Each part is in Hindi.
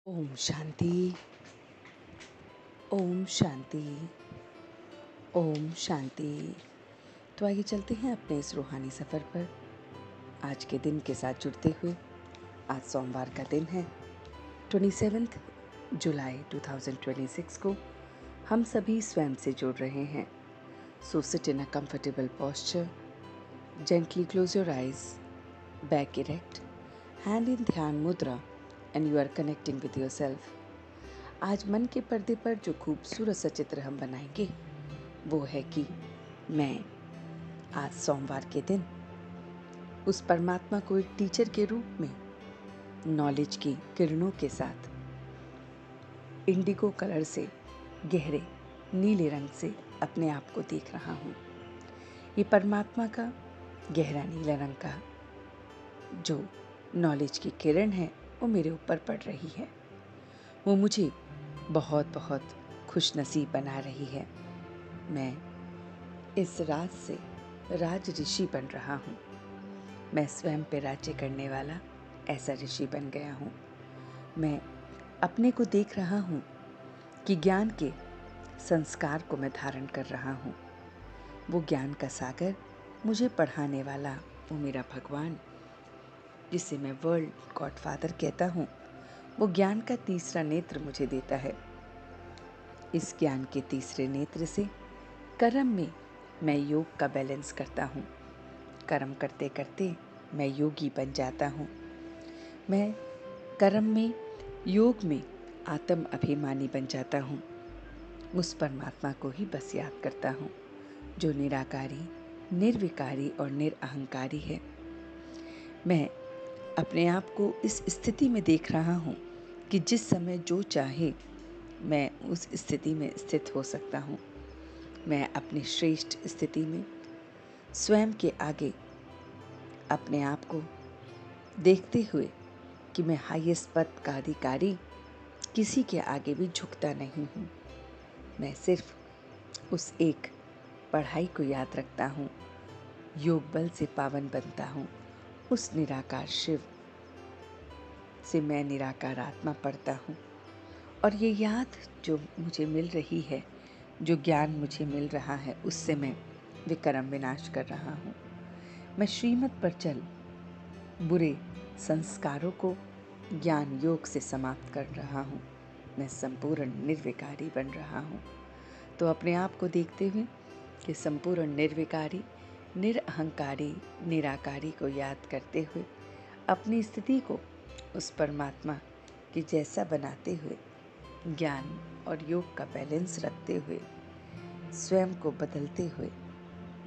ओम शांति। ओम शांति। ओम शांति। तो आइए चलते हैं अपने इस रूहानी सफ़र पर आज के दिन के साथ जुड़ते हुए। आज सोमवार का दिन है 27 जुलाई 2026 को हम सभी स्वयं से जुड़ रहे हैं। So sit in a comfortable posture, gently close your eyes, back erect, hand in dhyan mudra and you are connecting with yourself. आज मन के पर्दे पर जो खूबसूरत सा चित्र हम बनाएंगे वो है कि मैं आज सोमवार के दिन उस परमात्मा को एक टीचर के रूप में नॉलेज की किरणों के साथ इंडिगो कलर से, गहरे नीले रंग से अपने आप को देख रहा हूँ। ये परमात्मा का गहरा नीला रंग का जो नॉलेज की किरण है वो मेरे ऊपर पड़ रही है। वो मुझे बहुत बहुत खुश नसीब बना रही है। मैं इस राज से राज ऋषि बन रहा हूँ। मैं स्वयं पे राज्य करने वाला ऐसा ऋषि बन गया हूँ। मैं अपने को देख रहा हूँ कि ज्ञान के संस्कार को मैं धारण कर रहा हूँ। वो ज्ञान का सागर मुझे पढ़ाने वाला वो मेरा भगवान, जिसे मैं वर्ल्ड गॉडफादर कहता हूँ, वो ज्ञान का तीसरा नेत्र मुझे देता है। इस ज्ञान के तीसरे नेत्र से कर्म में मैं योग का बैलेंस करता हूँ। कर्म करते करते मैं योगी बन जाता हूँ। मैं कर्म में, योग में आत्म अभिमानी बन जाता हूँ। उस परमात्मा को ही बस याद करता हूँ जो निराकारी, निर्विकारी और निरअहंकारी है। मैं अपने आप को इस स्थिति में देख रहा हूँ कि जिस समय जो चाहे मैं उस स्थिति में स्थित हो सकता हूँ। मैं अपनी श्रेष्ठ स्थिति में स्वयं के आगे अपने आप को देखते हुए कि मैं हाईएस्ट पद का अधिकारी किसी के आगे भी झुकता नहीं हूँ। मैं सिर्फ उस एक पढ़ाई को याद रखता हूँ, योग बल से पावन बनता हूँ। उस निराकार शिव से मैं निराकार आत्मा पढ़ता हूँ। और ये याद जो मुझे मिल रही है, जो ज्ञान मुझे मिल रहा है, उससे मैं विकर्म विनाश कर रहा हूँ। मैं श्रीमत पर चल बुरे संस्कारों को ज्ञान योग से समाप्त कर रहा हूँ। मैं संपूर्ण निर्विकारी बन रहा हूँ। तो अपने आप को देखते हुए कि संपूर्ण निर्विकारी, निरअहंकारी, निराकारी को याद करते हुए अपनी स्थिति को उस परमात्मा के जैसा बनाते हुए, ज्ञान और योग का बैलेंस रखते हुए, स्वयं को बदलते हुए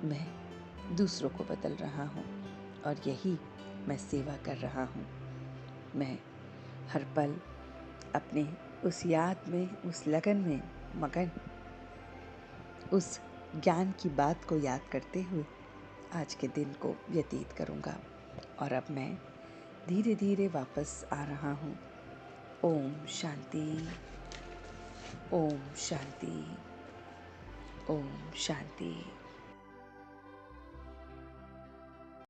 मैं दूसरों को बदल रहा हूँ। और यही मैं सेवा कर रहा हूँ। मैं हर पल अपने उस याद में, उस लगन में मगन, उस ज्ञान की बात को याद करते हुए आज के दिन को व्यतीत करूँगा। और अब मैं धीरे धीरे वापस आ रहा हूँ। ओम शांति। ओम शांति। ओम शांति।